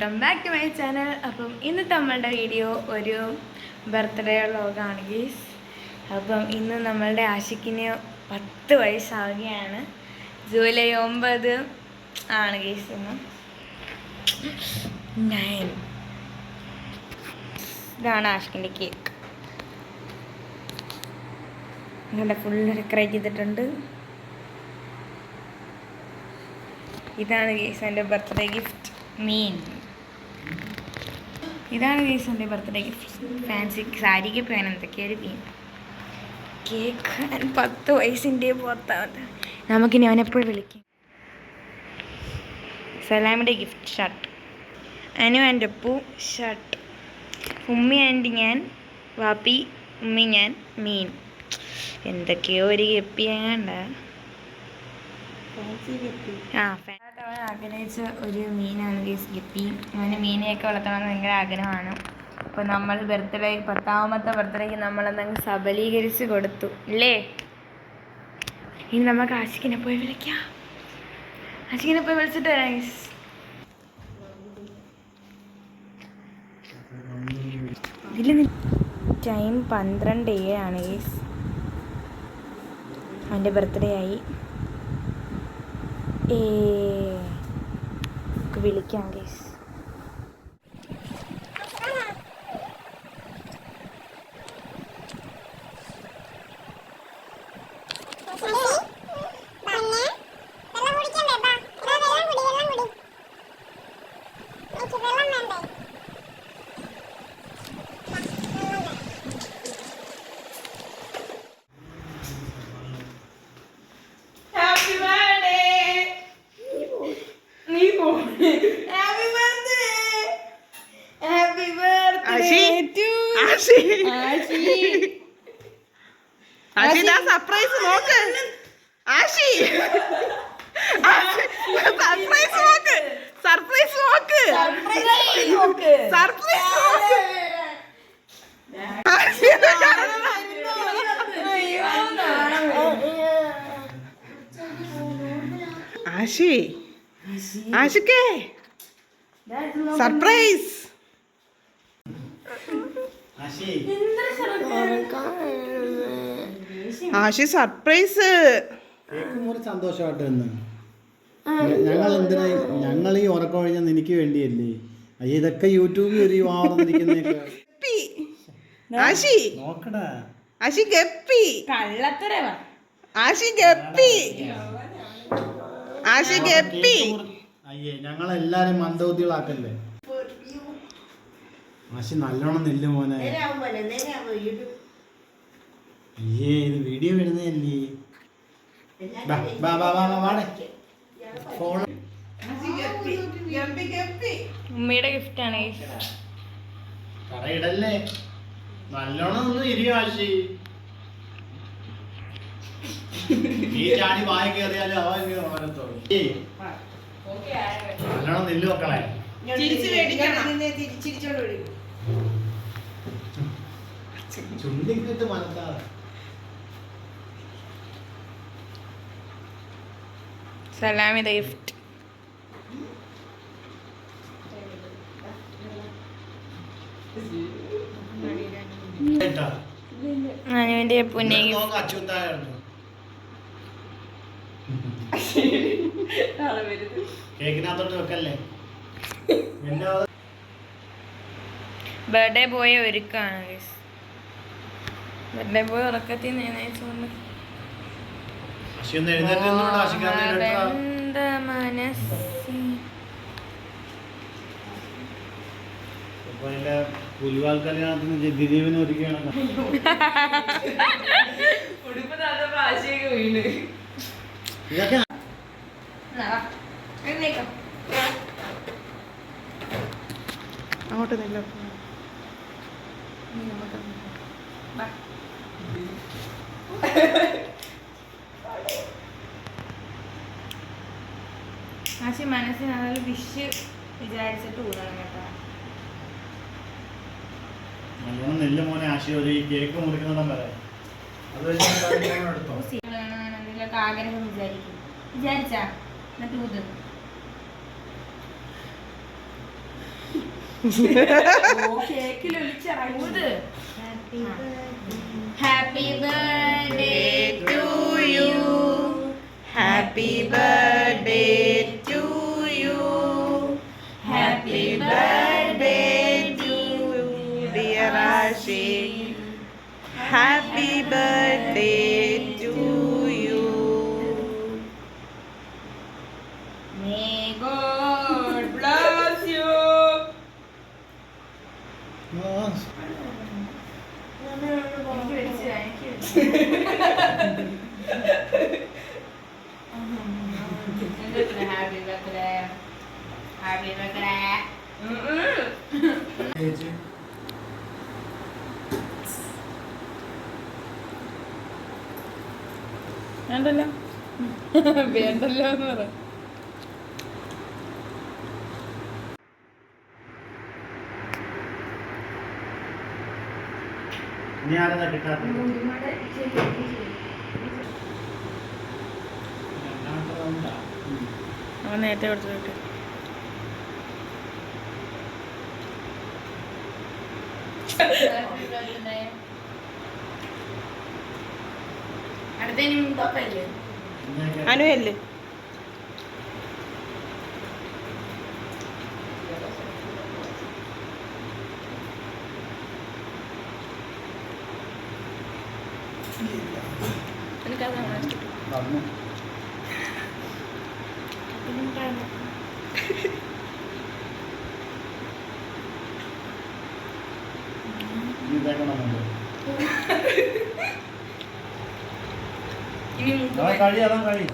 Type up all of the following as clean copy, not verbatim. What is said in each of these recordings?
Welcome back to my channel. അപ്പം ഇന്നത്തെ നമ്മളുടെ വീഡിയോ ഒരു ബർത്ത്ഡേ വ്ളോഗാണ് ഗീസ്. അപ്പം ഇന്ന് നമ്മളുടെ ആഷിക്കിന് 10 വയസ്സാവുകയാണ്. ജൂലൈ 9 ആണ് ഗീസ്. ഇന്ന് 9. ഇതാണ് ആഷിക്കിൻ്റെ കേക്ക്. ഇവിടെ ഫുള്ള് ഡെക്കറേറ്റ് ചെയ്തിട്ടുണ്ട്. ഇതാണ് ഗീസ് എൻ്റെ ബർത്ത്ഡേ ഗിഫ്റ്റ് മീൻ. ഇതാണ് ഗീസ് എൻ്റെ ബർത്ത്ഡേ ഗിഫ്റ്റ്. ഫാൻസി സാരിക്ക് പോയാൻ എന്തൊക്കെയൊരു മീൻ. കേക്ക് 10 വയസ്സിൻ്റെ പുറത്താവട്ടെ. നമുക്കിനി അവനെപ്പോഴും വിളിക്കും. സലാമിൻ്റെ gift shirt. Anu and Appu shirt. ഉമ്മി ആൻഡ് ഞാൻ, വാപ്പി, ഉമ്മി, ഞാൻ, മീൻ. എന്തൊക്കെയോ ഒരു ഗപ്പിയാണ്ട. അവൻ ആഗ്രഹിച്ച ഒരു മീനാണ് ഗീസ് ഗപ്പി. അവന് മീനെയൊക്കെ വളർത്തണമെന്ന് ഭയങ്കര ആഗ്രഹമാണ്. അപ്പോൾ നമ്മൾ ബർത്ത്ഡേ 10ാമത്തെ ബർത്ത്ഡേക്ക് നമ്മളെന്തെങ്കിലും സബലീകരിച്ച് കൊടുത്തു ഇല്ലേ. ഇനി നമുക്ക് ആഷിക്കിനെ പോയി വിളിക്കാം. ആഷിക്കിനെ പോയി വിളിച്ചിട്ട് വരാം ഗീസ്. ഇതിൽ ടൈം 12:07 ഗീസ്. അവൻ്റെ ബർത്ത്ഡേ ആയി. വിളിക്കാം ഗീസ്. സർപ്രൈസ് നോക്ക് ആഷി. സർപ്രൈസ് നോക്ക്. സർപ്രൈസ് നോക്ക്. സർപ്രൈസ് നോക്ക്. ആഷി ആഷിക്കേ സർപ്രൈസ്. ആഷി സർപ്രൈസ്. സന്തോഷമായിട്ട് ഞങ്ങൾ ഈ ഉറക്കം കഴിഞ്ഞാൽ നിനക്ക് വേണ്ടിയല്ലേ. ഇതൊക്കെ യൂട്യൂബിൽ ഒരു ആഷി നോക്കടാ. Ashi guppy. Ashi guppy. Ashi guppy. അയ്യേ ഞങ്ങളെല്ലാരും മന്ദബുദ്ധികളാക്കല്ലേ. ആഷി നല്ലോണം നെല്ല് മോനെ. അയ്യേ ഇത് വീഡിയോ വരുന്നതല്ലേ. ഉമ്മയുടെ ഗിഫ്റ്റാണ്. കടയിടല്ലേ. നല്ലോണം ഒന്ന് ഇരിയോ ആഷി. ഈ ചാടി വായി കയറിയാലും നല്ലോണം നെല്ല് മക്കളെ. ചുണ്ടിക്കിട്ട് മനസ്സാണ്. സലാമിന്റെ ഗിഫ്റ്റ്. അനുവിന്റെ പുന്നെ കേക്കിനകത്തോട്ട് വെക്കല്ലേ. ബർത്ത്ഡേ ബോയ് ഒരുക്കാണ്. ബർത്ത്ഡേ ബോയ് ഉറക്കത്തിൽ നിന്നേച്ചുകൊണ്ട് പുലിവാൽ കല്യാണത്തിന് ദിലീപിനെ ഒരുക്കുകയാണ്. ഇതൊക്കെ അങ്ങോട്ട് നല്ല ആശി മനസ്സിന് അതൊരു വിഷ് വിചാരിച്ചിട്ട് ഊതണം കേട്ടോ. നല്ലോണം നെല്ല് മോനെ. ആശി ഒരു കേക്ക് മുറിക്കുന്നിടം വരെ എന്തെങ്കിലുമൊക്കെ ആഗ്രഹം വിചാരിച്ചാ എന്നിട്ട് ഊത്. കേക്കിൽ ഒലിച്ചിറങ്ങുന്നത്. Happy birthday to you, happy birthday to you, happy birthday to dear Ashiq, happy birthday to you. May God bless you. Happy birthday. Happy birthday. വേണ്ടല്ലോ വേണ്ടല്ലോ എന്ന് പറ. അവൻ നേരത്തെ കൊടുത്തിട്ട് അനുവല്ലേ കഴി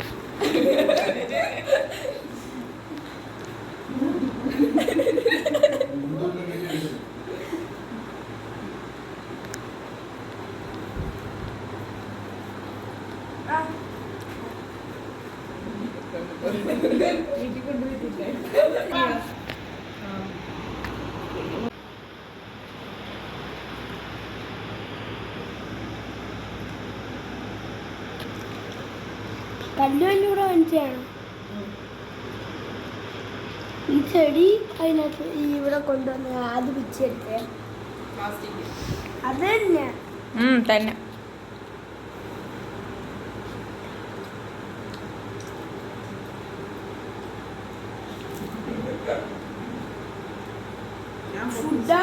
കല്ലുവല്ലൂടെ വാങ്ങിച്ചാണ് ഈ ചെടി. അതിനകത്ത് ഇവിടെ കൊണ്ടുവന്ന് അത് പിച്ചെടുത്തേ അത് തന്നെ തന്നെ ഫുഡാ.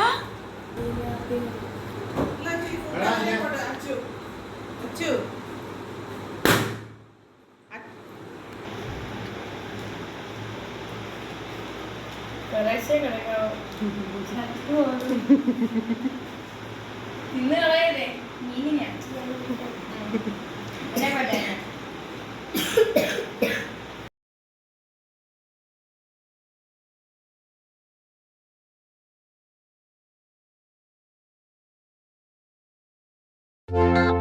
ഇന്ന് കളയല്ലേ മീനിനാ ആ